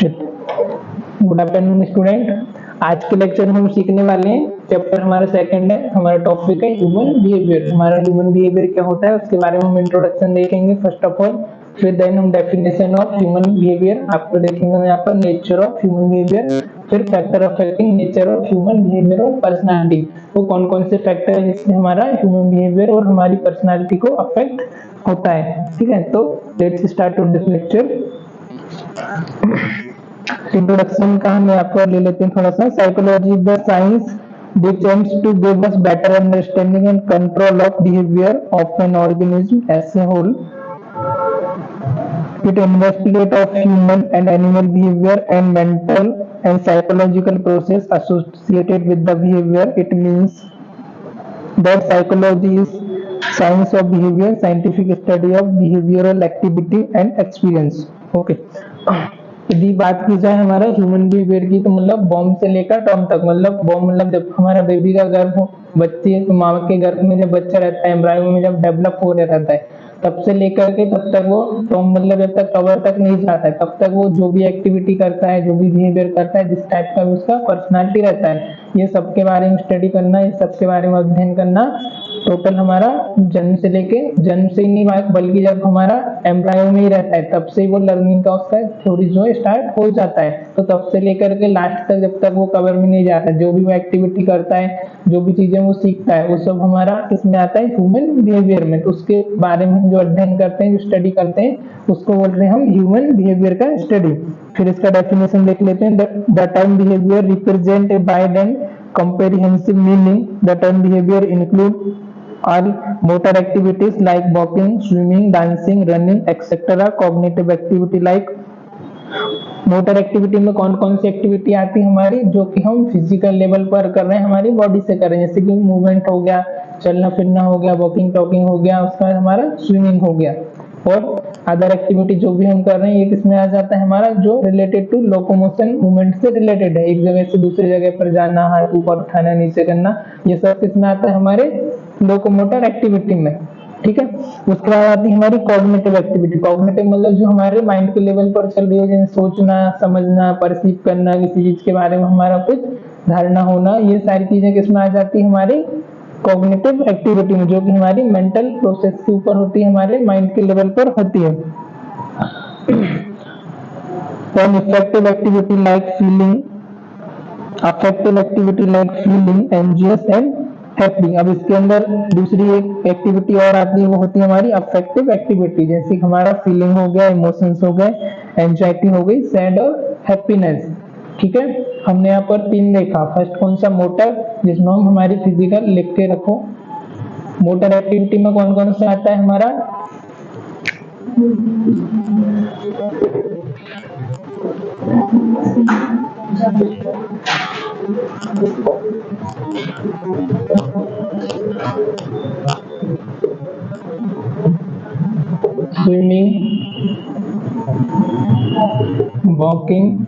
Good afternoon student. आज के lecture में हम सीखने वाले हैं, चैप्टर हमारा सेकंड है, हमारा टॉपिक है ह्यूमन बिहेवियर। हमारा ह्यूमन बिहेवियर क्या होता है उसके बारे में हम इंट्रोडक्शन देखेंगे फर्स्ट ऑफ ऑल, फिर देन हम डेफिनेशन ऑफ ह्यूमन बिहेवियर आपको देखेंगे यहाँ पर, नेचर ऑफ ह्यूमन बिहेवियर, फिर factor affecting nature of human behaviour और पर्सनालिटी। तो कौन कौन से फैक्टर है जिससे हमारा ह्यूमन बिहेवियर और हमारी पर्सनालिटी को अफेक्ट होता है। ठीक है, तो let's start with this lecture. Introduction का हम यहाँ पर ले लेते हैं थोड़ा सा। Psychology is the science which aims to give us better understanding and control of behavior of an organism as a whole. It investigates of human and animal behavior and mental and psychological process associated with the behavior. It means that psychology is science of behavior, scientific study of behavioral activity and experience. Okay. यदि बात की जाए हमारा human behaviour की, तो मतलब bomb से लेकर टॉम तक, मतलब बॉम्ब मतलब जब हमारा बेबी का गर्भ बच्चे माँ के गर्भ में जब बच्चा रहता है, एम्ब्रायो में जब डेवलप हो रहता है, तब से लेकर के तब तक वो टॉम मतलब जब तक कवर तक नहीं जाता है तब तक वो जो भी एक्टिविटी करता है, जो भी बिहेवियर करता है, जिस टाइप का उसका पर्सनालिटी रहता है, ये सब के बारे में स्टडी करना, ये सब के बारे में अध्ययन करना टोटल हमारा जन्म से लेके, जन्म से ही नहीं बल्कि जब हमारा एम्ब्रायो में ही रहता है तब से वो लर्निंग का उसका थ्योरी जो स्टार्ट हो जाता है। तो तब से लेकर के लास्ट तक जब तक वो कवर में नहीं जाता, जो भी वो एक्टिविटी करता है, जो भी चीजें वो सीखता है, वो सब हमारा इसमें आता है ह्यूमन बिहेवियर में। तो उसके बारे में हम जो अध्ययन करते हैं, जो स्टडी करते हैं, उसको बोल रहे हैं हम ह्यूमन बिहेवियर का स्टडी। फिर इसका डेफिनेशन देख लेते हैं। The term behaviour represent a wide and comprehensive meaning. The term behavior include all motor activities like walking, swimming, dancing, running, etc. Cognitive activity like motor activity में कौन कौन सी activity आती है हमारी, जो कि हम फिजिकल लेवल पर कर रहे हैं, हमारी बॉडी से कर रहे हैं, जैसे कि मूवमेंट हो गया, चलना फिरना हो गया, वॉकिंग टॉकिंग हो गया, उसके बाद हमारा स्विमिंग हो गया। और अदर एक्टिविटी जो भी हम कर रहे हैं ये किसमें आ जाता है हमारा, जो रिलेटेड टू लोकोमोशन मूवमेंट से रिलेटेड है, एक जगह से दूसरी जगह पर जाना, हाथ ऊपर उठाना नीचे करना, ये सब किसमें आता है हमारे लोकोमोटर एक्टिविटी में। ठीक है, उसके बाद आती है हमारी कॉग्निटिव एक्टिविटी। कॉग्निटिव मतलब जो हमारे माइंड के लेवल पर चल रही है, जैसे सोचना, समझना, परसीव करना, किसी चीज के बारे में हमारा कुछ धारणा होना, ये सारी चीजें किसमें आ जाती है हमारी कॉग्निटिव एक्टिविटी में, जो कि हमारी मेंटल प्रोसेस के ऊपर होती है, हमारे माइंड के लेवल पर होती है। Then affective activity like feeling, affective activity like feeling anxious and happy। अब इसके अंदर दूसरी एक एक्टिविटी और आती है, वो होती है हमारी अफेक्टिव एक्टिविटी, जैसे हमारा फीलिंग हो गया, इमोशंस हो गए, एंजाइटी हो गई, सैड और हैप्पीनेस। ठीक है, हमने यहाँ पर तीन देखा। फर्स्ट कौन सा, मोटर, जिसमें हम हमारी फिजिकल लिख के रखो। मोटर एक्टिविटी में कौन कौन सा आता है हमारा, स्विमिंग, वॉकिंग,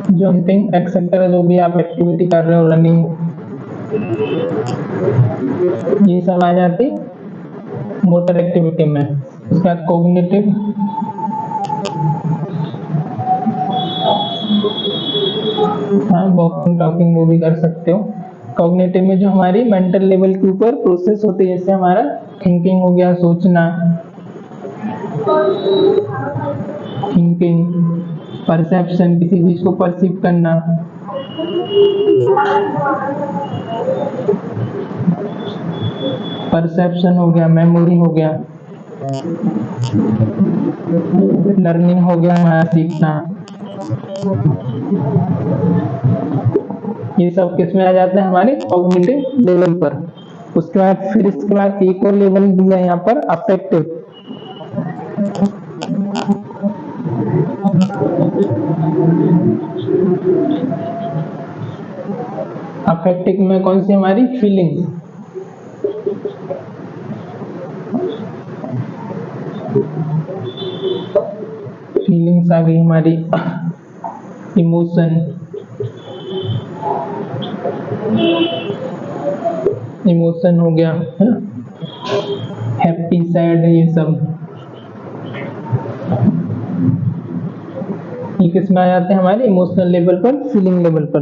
जंपिंग एक्सेट्रा, जो भी आप एक्टिविटी कर रहे हो, रनिंग, ये सब आ जाती मोटर एक्टिविटी में। उसके बाद कॉग्निटिव, हाँ वॉकिंग टॉकिंग वो भी कर सकते हो। कॉग्निटिव में जो हमारी मेंटल लेवल के ऊपर प्रोसेस होती है, जैसे हमारा थिंकिंग हो गया, सोचना, थिंकिंग, परसेप्शन, किसी चीज को परसीव करना, परसेप्शन हो गया, मेमोरी हो गया, लर्निंग हो गया हमारा सीखना, ये सब किसमें आ जाता है हमारे कॉग्निटिव लेवल पर। उसके बाद फिर इसके बाद एक और लेवल दिया यहाँ पर, अफेक्टिव। अफेक्टिव में कौन सी हमारी फीलिंग, फीलिंग्स आ गई हमारी, इमोशन, इमोशन हो गया, हैप्पी, सैड, ये सब। ये किसमें आ जाते हैं हमारे इमोशनल लेवल पर, फीलिंग लेवल पर।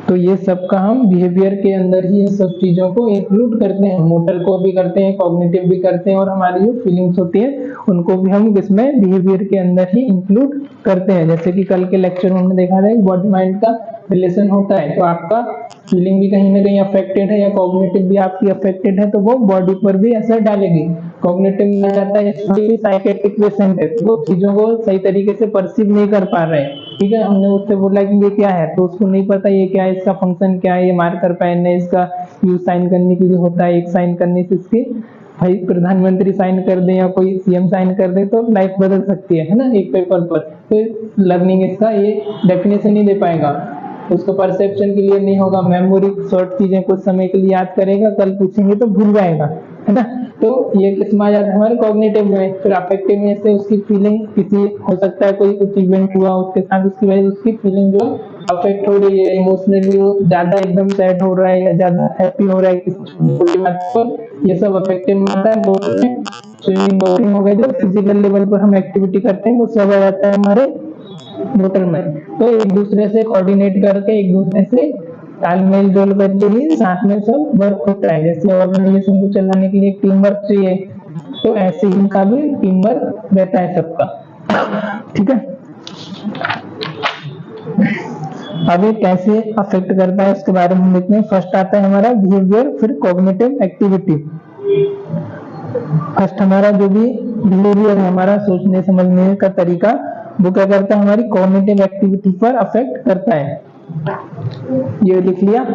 तो ये सब का हम बिहेवियर के अंदर ही इन सब चीजों को इंक्लूड करते हैं, मोटर को भी करते हैं, कॉग्निटिव भी करते हैं, और हमारी जो फीलिंग्स होती है उनको भी हम इसमें बिहेवियर के अंदर ही इंक्लूड करते हैं। जैसे कि कल के लेक्चर में हमने देखा था कि बॉडी माइंड का रिलेशन होता है, तो आपका फीलिंग भी कहीं ना कहीं अफेक्टेड है या कॉग्निटिव भी आपकी अफेक्टेड है, तो वो बॉडी पर भी असर डालेगी। कॉग्निटिव में आ जाता है साइकेट्रिक पेशेंट है, तो वो चीजों को सही तरीके से परसीव नहीं कर पा रहे हैं, ठीक है, हमने उससे बोला कि ये क्या है, तो उसको नहीं पता ये क्या है, इसका फंक्शन क्या है, ये मार्कर पेन है, इसका यूज साइन करने के लिए होता है, एक साइन करने से इसकी भाई प्रधानमंत्री साइन कर दे या कोई सीएम साइन कर दे तो लाइफ बदल सकती है ना, एक पेपर पर। तो लर्निंग इसका ये डेफिनेशन नहीं दे पाएगा, उसको परसेप्शन के लिए नहीं होगा, मेमोरी शॉर्ट चीजें कुछ समय के लिए याद करेगा, कल पूछेंगे तो भूल जाएगा, है ना। तो ये किसमें आ जाता है हमारे कॉग्निटिव में। फिर अफेक्टिव में से उसकी फीलिंग, किसी हो सकता है कोई कुछ इवेंट हुआ उसके साथ, उसकी वजह से उसकी फीलिंग जो अफेक्ट हो रही है, इमोशनली वो ज्यादा एकदम सैड हो रहा है या ज्यादा हैप्पी हो रहा है किसी छोटी बात पर, ये सब अफेक्टिव में आता है। स्विमिंग, बोटिंग हो गया, जो फिजिकल लेवल पर हम एक्टिविटी करते हैं वो सब आ जाता है हमारे मोटर में। तो एक दूसरे से कोऑर्डिनेट करके, एक दूसरे से तालमेल जोल करके ही साथ में सब वर्क होता है। जैसे ऑर्गेनाइजेशन को चलाने के लिए टीम वर्क चाहिए, तो ऐसे ही इनका भी टीम वर्क रहता है सबका, ठीक है। अब ये कैसे अफेक्ट करता है इसके बारे में देखते हैं। फर्स्ट आता है हमारा बिहेवियर, फिर कॉग्निटिव एक्टिविटी। फर्स्ट हमारा जो भी बिहेवियर है, हमारा सोचने समझने का तरीका, वो क्या करता है हमारी कॉग्निटिव एक्टिविटी पर अफेक्ट करता है। ये लिख लिया।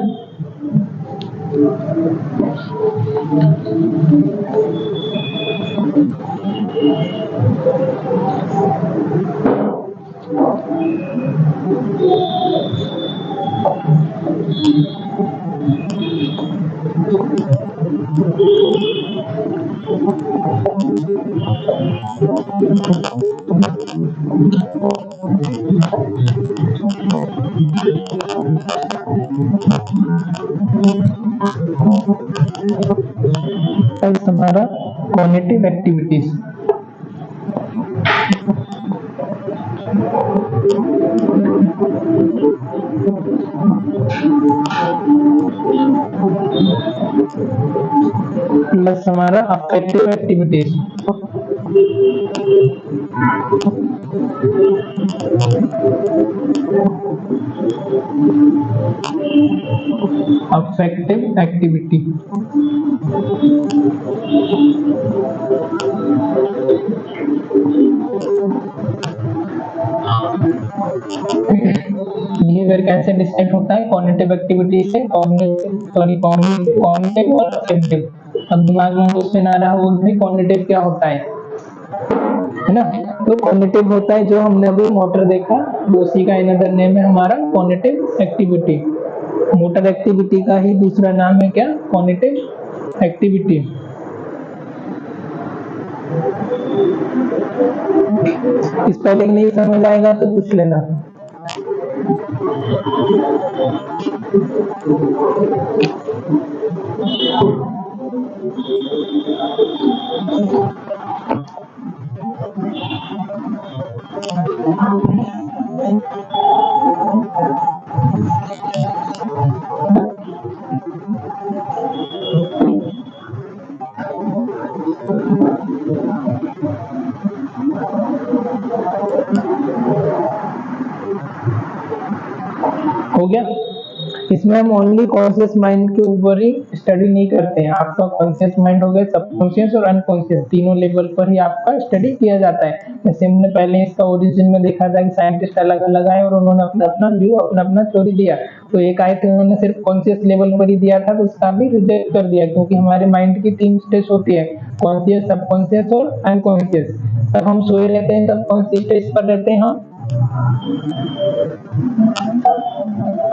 हमारा कॉग्निटिव एक्टिविटीज, प्लस हमारा affective activities. Affective activity behaviour कैसे डिसाइड होता है कॉग्निटिव एक्टिविटी से, कॉग्निटिव और अफेक्टिव। अब दिमाग में क्वेश्चन आ रहा है वो भी कॉग्निटिव क्या होता है ना। तो कॉग्निटिव होता है जो हमने अभी मोटर देखा, उसी का अनदर नेम है हमारा कॉग्निटिव एक्टिविटी। मोटर एक्टिविटी का ही दूसरा नाम है क्या, कॉग्निटिव एक्टिविटी। स्पेलिंग नहीं समझ आएगा तो पूछ लेना। हो गया। इसमें हम ओनली कॉन्शियस माइंड के ऊपर ही स्टडी नहीं करते हैं, आपका कॉन्शियस माइंड हो गया, सबकॉन्शियस और अनकॉन्शियस तीनों लेवल पर ही आपका स्टडी किया जाता है। जैसे हमने पहले इसका ओरिजिन में देखा था कि साइंटिस्ट अलग अलग आए और उन्होंने अपना अपना व्यू, अपना अपना थ्योरी दिया। तो एक आए थे उन्होंने सिर्फ कॉन्शियस लेवल पर ही दिया था, तो उसका भी रिजेक्ट कर दिया, क्योंकि हमारे माइंड की 3 स्टेज होती है, कॉन्शियस, सबकॉन्शियस और अनकॉन्शियस। तब हम सोए रहते हैं, सबकॉन्शियस स्टेज पर रहते हैं हम,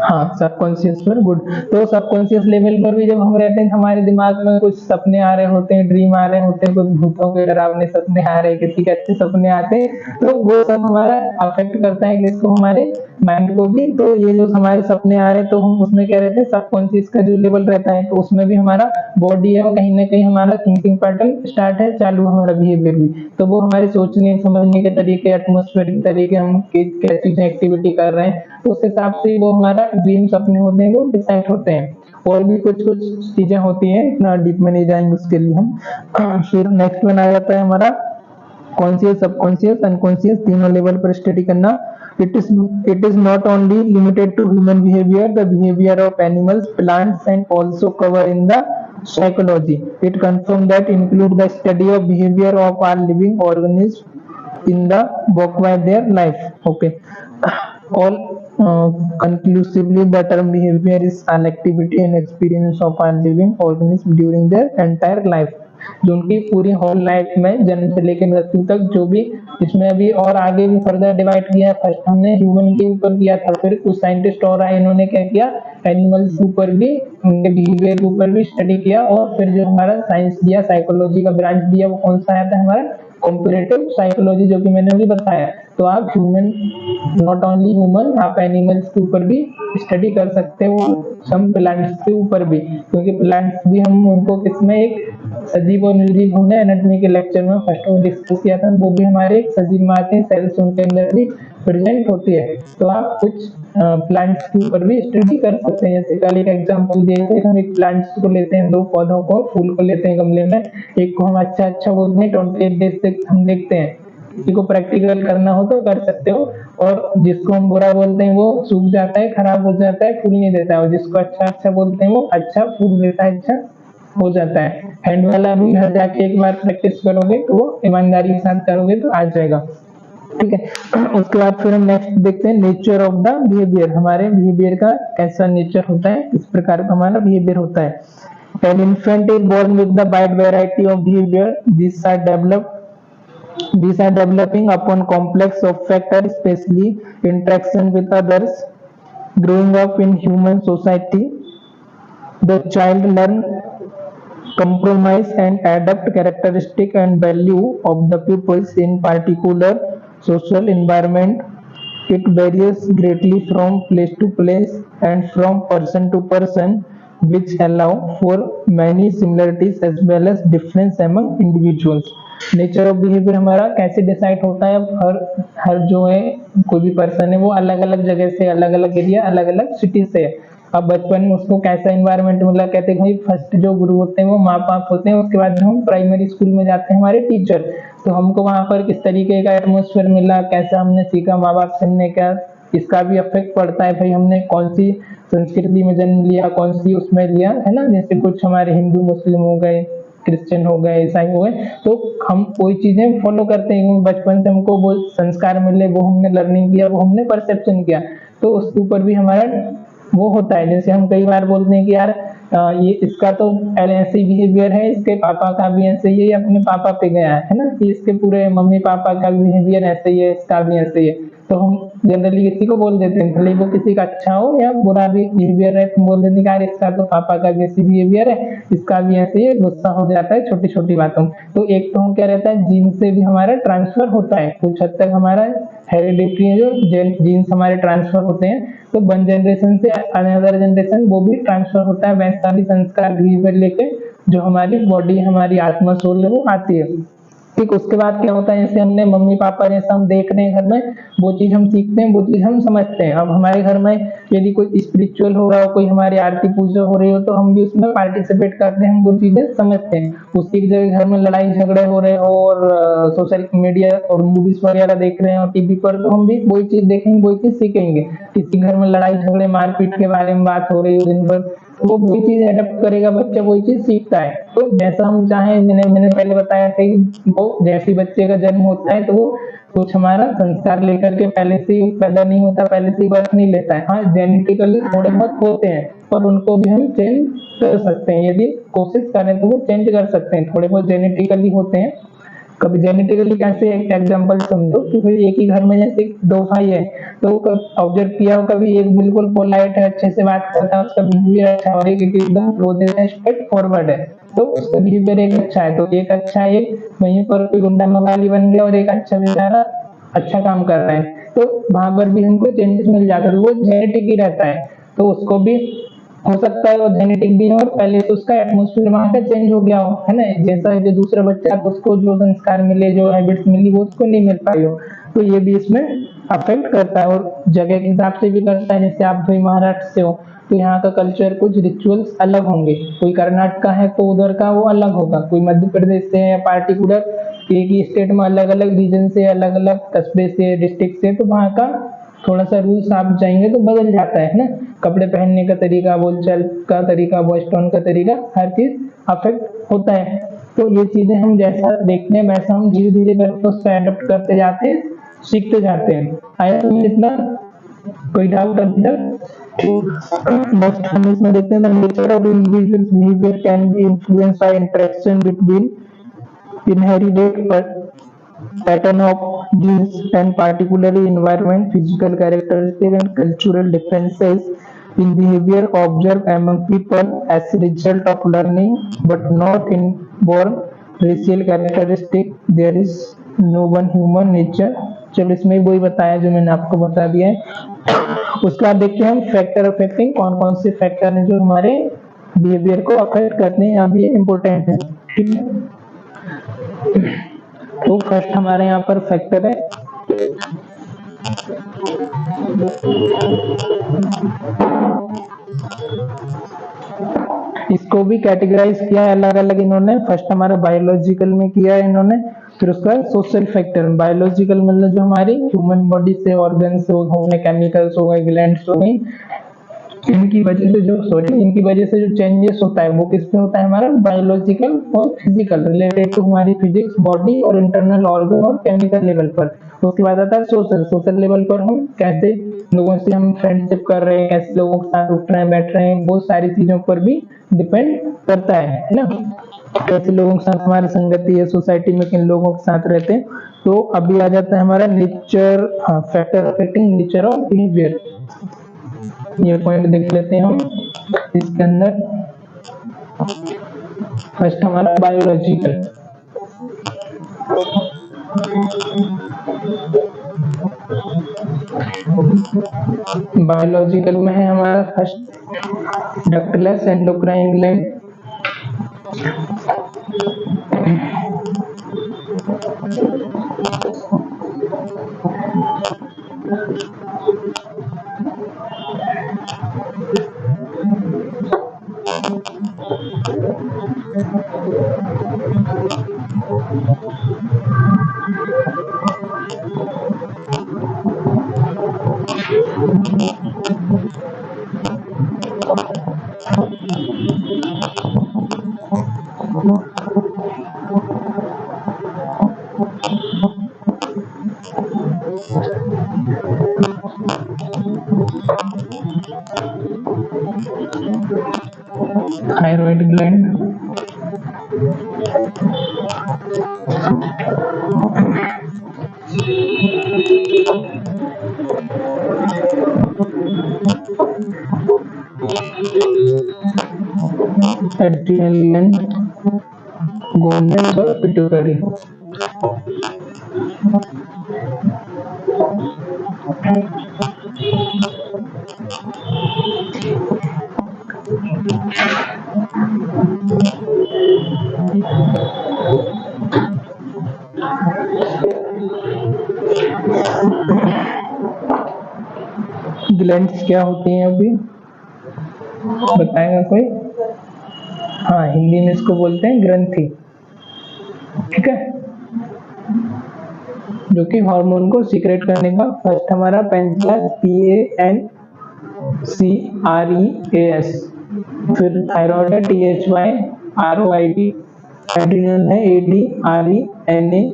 हाँ, सबकॉन्शियस पर, गुड। तो सबकॉन्शियस लेवल पर भी जब हम रहते हैं, हमारे दिमाग में कुछ सपने आ रहे होते हैं, ड्रीम आ रहे होते हैं, कुछ भूतों के डरावने सपने आ रहे हैं, किसी के अच्छे सपने आते हैं, तो वो सब हमारा अफेक्ट करता है किसको, हमारे माइंड को भी। तो ये जो हमारे सपने आ रहे हैं, तो हम उसमें क्या रहते हैं, सबकॉन्शियस का जो लेवल रहता है, तो उसमें भी हमारा बॉडी है, वो कहीं ना कहीं हमारा थिंकिंग पैटर्न स्टार्ट है, चालू हमारा बिहेवियर भी। तो वो हमारे सोचने समझने के तरीके, एटमोस्फेरिक तरीके, हम क्या चीजें एक्टिविटी कर रहे हैं, तो उस हिसाब से वो हमारा ड्रीम सपने होते हैं, वो डिसाइड होते हैं। और भी कुछ कुछ चीजें होती हैं, इतना डीप में नहीं जाएंगे उसके लिए हम। फिर नेक्स्ट वन आ जाता है हमारा कॉन्शियस, सबकॉन्शियस, अनकॉन्शियस, तीनों लेवल पर स्टडी करना। It is not only limited to human behaviour, the behaviour of animals, plants and also cover in the psychology. It confirms that include the study of behavior of all living organisms in the walk by their life. Okay. All conclusively, the term behavior is an activity and experience of all living organisms during their entire life. जो उनकी पूरी whole life में जन्म से लेकर मृत्यु तक जो भी, इसमें अभी और आगे भी फर्दर डिवाइड किया है। फर्स्ट हमने ह्यूमन के ऊपर किया था, फिर कुछ साइंटिस्ट और आए, इन्होंने क्या किया, एनिमल्स के ऊपर भी, उनके बिहेवियर के ऊपर भी स्टडी किया। और फिर जो हमारा साइंस दिया, साइकोलॉजी का ब्रांच दिया, वो कौन सा आया था हमारा, कॉम्परेटिव साइकोलॉजी, जो कि मैंने अभी बताया। तो आप ह्यूमन, नॉट ओनली ह्यूमन, आप एनिमल्स के ऊपर भी स्टडी कर सकते हो, सम प्लांट्स के ऊपर भी, क्योंकि प्लांट्स भी हम उनको किसमें, एक सजीव और निर्जीव, हमने एनाटॉमी के लेक्चर में फर्स्ट में डिस्कस किया था, वो भी हमारे एक सजीव में आते हैं, सेल्स उनके अंदर भी प्रेजेंट होती है। तो आप कुछ प्लांट्स के ऊपर भी स्टडी कर सकते हैं। जैसे कल एक एग्जांपल दिए थे, हम एक प्लांट्स को लेते हैं, दो पौधों को, फूल को लेते हैं गमले में, एक को हम अच्छा अच्छा बोलते हैं, 28 डेज तक हम देखते हैं, किसी को प्रैक्टिकल करना हो तो कर सकते हो। और जिसको हम बुरा बोलते हैं वो सूख जाता है, खराब हो जाता है, फूल नहीं देता है, और जिसको अच्छा अच्छा बोलते हैं वो अच्छा फूल देता है, अच्छा हो जाता है। हैंड वाला भी घर जाके एक बार प्रैक्टिस करोगे तो वो ईमानदारी के साथ करोगे तो आ जाएगा। ठीक है। उसके बाद फिर हम नेक्स्ट देखते हैं नेचर ऑफ द बिहेवियर, हमारे बिहेवियर का कैसा नेचर होता है, किस प्रकार का हमारा बिहेवियर होता है। An infant is born with the wide variety of behavior. These are developing upon complex of factors, especially interaction with others. Growing up in human society, the child learn compromise and adapt characteristic and value of the pupils in particular social environment. It varies greatly from place to place and from person to person, which allow for many similarities as well as difference among individuals. Nature of behaviour हमारा कैसे decide होता है, अब हर हर जो है, कोई भी person है, वो अलग अलग जगह से, अलग अलग एरिया, अलग अलग सिटी से है। अब बचपन में उसको कैसा इन्वायरमेंट मिला, कहते हैं भाई फर्स्ट जो गुरु होते हैं वो माँ बाप होते हैं, उसके बाद हम प्राइमरी स्कूल में जाते हैं, हमारे टीचर। तो हमको वहाँ पर किस तरीके का एटमोसफेयर मिला, कैसा हमने सीखा माँ बाप से, हमने क्या, इसका भी इफेक्ट पड़ता है भाई, हमने कौन सी संस्कृति में जन्म लिया, कौन सी उसमें लिया, है ना। जैसे कुछ हमारे हिंदू मुस्लिम हो गए, क्रिश्चियन हो गए, ईसाई हो गए, तो हम कोई चीजें फॉलो करते हैं, बचपन से हमको वो संस्कार मिले, वो हमने लर्निंग किया, वो हमने परसेप्शन किया, तो उसके ऊपर भी हमारा वो होता है। जैसे हम कई बार बोलते हैं कि यार ये इसका तो पहले ऐसे ही बिहेवियर है, इसके पापा का भी ऐसे ही है, ये अपने पापा पे गया है ना, कि इसके पूरे मम्मी पापा का बिहेवियर ऐसे ही है, इसका भी ऐसे ही है। तो हम जनरली किसी को बोल देते हैं, भले वो किसी का अच्छा हो या बुरा भी बिहेवियर है, तो बोल देते हैं कि यार इसका तो पापा का भी ऐसी बिहेवियर है, इसका भी ऐसे ही, गुस्सा हो जाता है छोटी छोटी बातों। तो एक तो हम क्या रहता है, जीन से भी हमारा ट्रांसफर होता है, कुछ हद तक हमारा हेरिडिटरी है, जो जीन्स हमारे ट्रांसफर होते हैं, तो वन जनरेशन से अनदर जनरेशन वो भी ट्रांसफर होता है, वैसा भी संस्कार बिहेवियर लेके जो हमारी बॉडी, हमारी आत्मा सोल है वो आती है। ठीक, उसके बाद क्या होता है, जैसे हमने मम्मी पापा जैसा हम देख रहे हैं घर में, वो चीज हम सीखते हैं, वो चीज हम समझते हैं। अब हमारे घर में यदि कोई स्पिरिचुअल हो रहा हो, कोई हमारी आरती पूजा हो रही हो, तो हम भी उसमें पार्टिसिपेट करते हैं, हम वो चीजें समझते हैं। उसी की जगह घर में लड़ाई झगड़े हो रहे हो और सोशल मीडिया और मूवीज वगैरह देख रहे हैं और टीवी पर, तो हम भी वही चीज देखेंगे, वही चीज सीखेंगे। किसी घर में लड़ाई झगड़े मारपीट के बारे में बात हो रही हो दिन भर, वो वही चीज एडेप्ट करेगा बच्चा, वही चीज सीखता है। तो जैसा हम चाहें, मैंने पहले बताया था कि वो जैसे बच्चे का जन्म होता है, तो वो कुछ हमारा संस्कार लेकर के पहले से ही पैदा नहीं होता, पहले से ही बर्थ नहीं लेता है। हाँ, जेनेटिकली थोड़े बहुत होते हैं, पर उनको भी हम चेंज कर सकते हैं, यदि कोशिश करें तो वो चेंज कर सकते हैं, थोड़े बहुत जेनेटिकली होते हैं। कभी जेनेटिकली कैसे, एक एग्जांपल समझो कि भाई एक ही घर में जैसे दो भाई है, तो ऑब्जर्व किया हो कभी, एक बिल्कुल पोलाइट है, अच्छे से बात करता है, उसका बिहेवियर अच्छा है, और एक एकदम क्लोज है, स्ट्रेट फॉरवर्ड है, तो उसका बिहेवियर एक अच्छा है, तो एक अच्छा है, वहीं पर कोई गुंडा मवाली बन गया और एक अच्छा बेचारा अच्छा काम कर रहा है, तो वहां पर भी हमको चेंजेस मिल जाता है, वो जेनेटिक ही रहता है, तो उसको भी हो सकता है वो जेनेटिक भी हो, और पहले तो उसका एटमोस्फेयर वहां का चेंज हो गया हो, है ना, जैसा जो दूसरा बच्चा है उसको जो संस्कार मिले, जो हैबिट्स मिली, वो उसको नहीं मिल पाई हो, तो ये भी इसमें अफेक्ट करता है, और जगह के हिसाब से भी करता है, जैसे आप भाई महाराष्ट्र से हो, तो यहाँ का कल्चर कुछ रिचुअल्स अलग होंगे, कोई कर्नाटक का है तो उधर का वो अलग होगा, कोई मध्य प्रदेश से है या पार्टिकुलर एक ही स्टेट में अलग अलग रीजन से, अलग अलग कस्बे से, डिस्ट्रिक्ट से, तो वहाँ का थोड़ा सा रूल्स आप जाएंगे तो बदल जाता है ना, कपड़े पहनने का तरीका, बोलचाल का तरीका, वॉइस टोन का तरीका, हर चीज अफेक्ट होता है, तो ये चीजें हम जैसा देखते हैं वैसा हम धीरे धीरे करके उसको एडप्ट करते जाते हैं, सीखते जाते हैं। आया तुम्हें इतना कोई डाउट अभी तक? नेक्स्ट हम इसमें देखते हैं, the nature of individual behaviour can be influenced by interaction between inherited pattern of genes and particularly environment, physical characteristics and cultural differences in behavior observed among people as a result of learning but not inborn racial characteristic. There is no one human nature. चलो इसमें वही बताया जो मैंने आपको बता दिया है। उसके बाद देखते हैं हम फैक्टर अफेक्टिंग, कौन कौन से फैक्टर हैं जो हमारे बिहेवियर को अफेक्ट करते हैं, अब ये इम्पोर्टेंट है, ठीक है। तो फर्स्ट हमारे यहाँ पर फैक्टर है इसको भी कैटेगराइज किया है अलग अलग इन्होंने, फर्स्ट हमारा बायोलॉजिकल में किया है इन्होंने, फिर उसका सोशल फैक्टर। बायोलॉजिकल मतलब जो हमारी ह्यूमन बॉडी से ऑर्गन्स हो गए, केमिकल्स हो गए, ग्लैंड्स हो गई, इनकी वजह से इनकी वजह से जो चेंजेस होता है वो किस पे होता है, हमारा बायोलॉजिकल और फिजिकल, रिलेटेड टू हमारी फिजिक्स, बॉडी और इंटरनल ऑर्गन और केमिकल लेवल पर। तो उसके बाद आता है सोशल लेवल पर, हम कैसे लोगों से हम फ्रेंडशिप कर रहे हैं, कैसे लोगों के साथ उठ रहे हैं, बैठ रहे हैं, बहुत सारी चीजों पर भी डिपेंड करता है ना, कैसे लोगों के साथ हमारी संगति है, सोसाइटी में किन लोगों के साथ रहते हैं। तो अभी आ जाता है हमारा nature, factor affecting nature of behaviour, ये पॉइंट देख लेते हैं हम इसके अंदर। फर्स्ट हमारा बायोलॉजिकल, बायोलॉजिकल में है हमारा first ductless endocrine gland, thyroid gland, adrenal gland, gonads और पिट्यूटरी। ग्लैंड्स क्या होती हैं अभी बताएगा कोई? हाँ, हिंदी में इसको बोलते हैं ग्रंथि, ठीक है, जो कि हार्मोन को सीक्रेट करने का। फर्स्ट हमारा पेनक्रियास, PANCREAS, फिर थायराइड है THYROID, एड्रिनल है ADRENAL,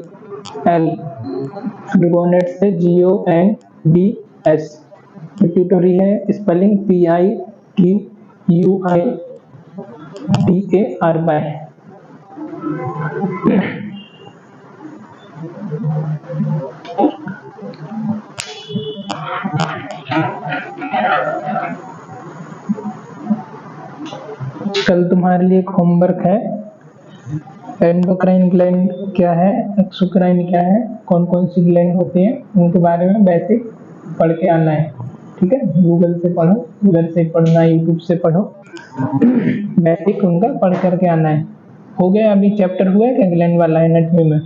फिर गोनेट्स है GONDS, पिट्यूटरी है स्पेलिंग PITUITARY। कल तुम्हारे लिए एक होमवर्क है, एंडोक्राइन ग्लैंड क्या है, एक्सोक्राइन क्या है, कौन कौन सी ग्लैंड होती है, उनके बारे में बेसिक पढ़ के आना है। ठीक है, गूगल से पढ़ो, गूगल से पढ़ना, यूट्यूब से पढ़ो, बेसिक उनका पढ़ करके आना है। हो गया, अभी चैप्टर हुआ है क्या ग्लैंड वाला एनाटॉमी में?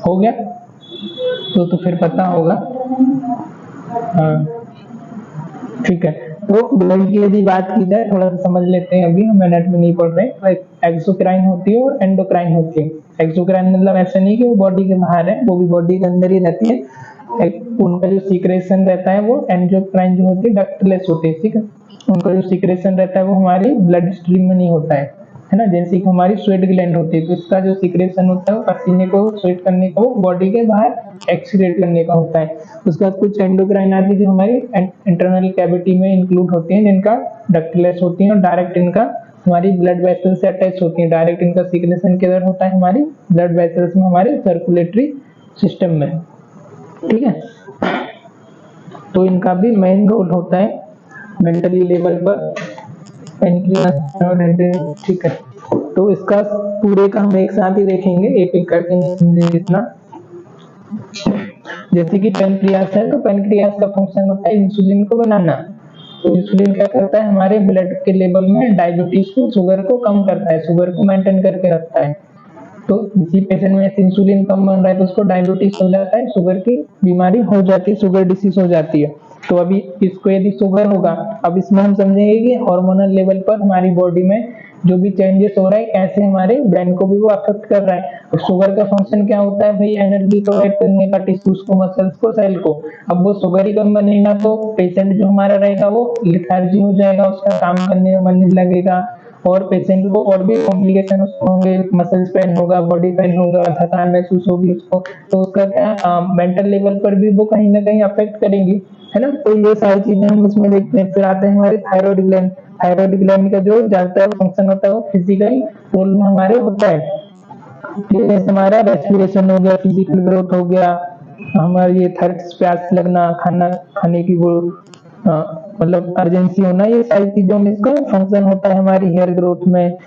हो गया तो फिर पता होगा। हाँ ठीक है, तो ग्लैंड की यदि बात की जाए, थोड़ा सा समझ लेते हैं, अभी हम एनाटॉमी नहीं पढ़ रहे। तो एक्सोक्राइन होती है और एंडोक्राइन होती है। एक्सोक्राइन मतलब ऐसा नहीं कि वो बॉडी के बाहर है, वो भी बॉडी के अंदर ही रहती है। उनका जो सीक्रेशन रहता है वो एंडोक्राइन जो होती है डक्टलेस होती है। ठीक है, उनका जो सीक्रेशन रहता है वो हमारी ब्लड स्ट्रीम में नहीं होता है ना, जैसे कि हमारी स्वेट ग्लैंड होती है, तो इसका जो सीक्रेशन होता है वो पसीने को स्वेट करने को बॉडी के बाहर एक्सक्रीट करने का होता है। उसके बाद कुछ एंडोक्राइन आती है जो हमारी इंटरनल कैविटी में इंक्लूड होती है, जिनका डक्टलेस होती है और डायरेक्ट इनका हमारी ब्लड वेसल से अटैच होती है। डायरेक्ट इनका सीक्रेशन किधर होता है? हमारी ब्लड वेसल्स में, हमारे सर्कुलेटरी सिस्टम में। ठीक है, तो इनका भी मेन रोल होता है मेंटली लेवल पर, पेनक्रियास। ठीक है, तो इसका पूरे का हम एक साथ ही देखेंगे, एक एक करके जितना। जैसे कि पेनक्रियास है, तो पेनक्रियास का फंक्शन होता है इंसुलिन को बनाना। तो इंसुलिन क्या करता है? हमारे ब्लड के लेवल में डायबिटीज को, शुगर को कम करता है, शुगर को मेंटेन करके रखता है। तो किसी पेशेंट में इंसुलिन कम बन रहा है तो उसको डायबिटीज हो जाता है, शुगर की बीमारी हो जाती है, शुगर डिसीज हो जाती है। तो अभी इसको यदि शुगर होगा, अब इसमें हम समझेंगे कि हार्मोनल लेवल पर हमारी बॉडी में जो भी चेंजेस हो रहा है, कैसे हमारे ब्रेन को भी वो अफेक्ट कर रहा है। तो शुगर का फंक्शन क्या होता है भाई? एनर्जी प्रोवाइड करने का टिश्यूज को, मसल्स को, सेल को। अब वो शुगर ही कम बनेगा तो पेशेंट जो हमारा रहेगा वो लेथार्जी हो जाएगा, उसका काम करने में मन नहीं लगेगा, और पेशेंट को और भी कॉम्प्लिकेशन होंगे, मसल्स पेन होगा, बॉडी पेन होगा, थकान महसूस होगी उसको। तो उसका क्या मेंटल लेवल पर भी वो कहीं ना कहीं अफेक्ट करेंगी, है ना। तो ये सारी चीजें हम इसमें देखते हैं। फिर आते हैं हमारे थायराइड ग्लैंड। थायराइड ग्लैंड का जो ज्यादातर फंक्शन होता है वो फिजिकल रोल में हमारे होता है। जैसे हमारा रेस्पिरेशन हो गया, फिजिकल ग्रोथ हो गया, हमारी ये थर्स्ट, प्यास लगना, खाना खाने की वो मतलब अर्जेंसी होना, ये सारी चीजों में इसका फंक्शन होता है हमारी हेयर ग्रोथ में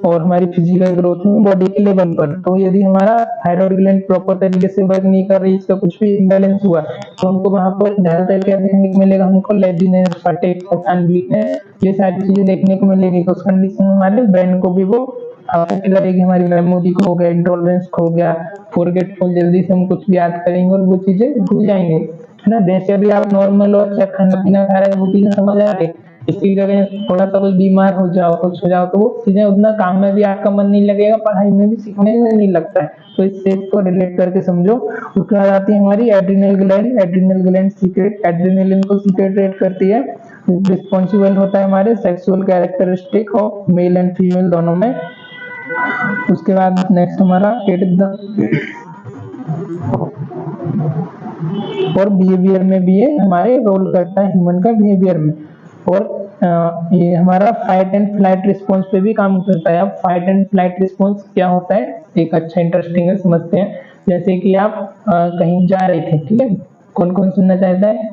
और हमारी फिजिकल ग्रोथ में, बॉडी के लेवल पर। तो यदि हमारा थायराइड ग्लैंड प्रॉपर तरीके से वर्क नहीं कर रही, इसका कुछ भी इम्बैलेंस हुआ, तो हमको वहां पर ज्यादातर क्या देखने को मिलेगा? हमको लेजीनेस, फटीग, थकान, वीकनेस, ये सारी चीजें देखने को मिलेगी। तो उस कंडीशन में हमारे ब्रेन को भी वो अफेक्ट करेगी, हमारी मेमोरी को हो गया, इंटॉलरेंस खो गया, फॉरगेटफुल, जल्दी से हम कुछ भी याद करेंगे और वो चीजें भूल जाएंगे, है ना। जैसे अभी आप नॉर्मल और अच्छा खाना पीना खा रहे हैं, वो चीजें समझ आ रही, इसकी जगह थोड़ा सा कुछ बीमार हो जाओ, कुछ हो जाओ, तो वो चीजें उतना काम में भी आपका मन नहीं लगेगा, पढ़ाई में भी, सीखने में नहीं लगता है। तो इस चीज को रिलेट करके समझो। उसके बाद आती है हमारी adrenal gland. Adrenal gland secret adrenaline को सीक्रेट करती है, रिस्पॉन्सिबल होता है हमारे sexual characteristic of male and female दोनों में। उसके बाद नेक्स्ट हमारा और बिहेवियर में भी ये हमारे रोल करता है, ह्यूमन का बिहेवियर में। और ये हमारा फाइट एंड फ्लाइट रिस्पॉन्स पे भी काम करता है। अब फाइट एंड फ्लाइट रिस्पॉन्स क्या होता है? एक अच्छा इंटरेस्टिंग है, समझते हैं। जैसे कि आप कहीं जा रहे थे, ठीक है, कौन कौन सुनना चाहता है?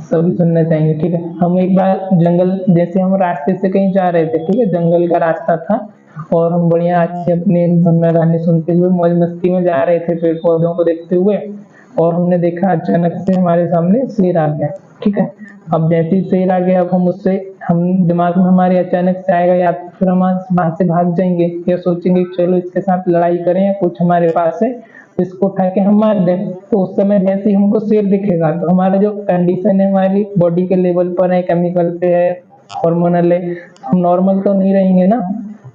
सभी सुनना चाहेंगे, ठीक है। हम एक बार जंगल, जैसे हम रास्ते से कहीं जा रहे थे, ठीक है, जंगल का रास्ता था, और हम बढ़िया अच्छे अपने धुन में गाने सुनते हुए मौज मस्ती में जा रहे थे, पेड़ पौधों को देखते हुए, और हमने देखा अचानक से हमारे सामने शेर आ गया। ठीक है, अब जैसे ही शेर आ गया, अब हम उससे, हम दिमाग में हमारे अचानक से आएगा, या तो फिर हम वहां से भाग जाएंगे, या सोचेंगे चलो इसके साथ लड़ाई करें, या कुछ हमारे पास है इसको उठा के हम मार दें। तो उस समय जैसे ही हमको शेर दिखेगा, तो हमारा जो कंडीशन है हमारी बॉडी के लेवल पर है, केमिकल पे है, हार्मोनल है, हम नॉर्मल तो नहीं रहेंगे ना,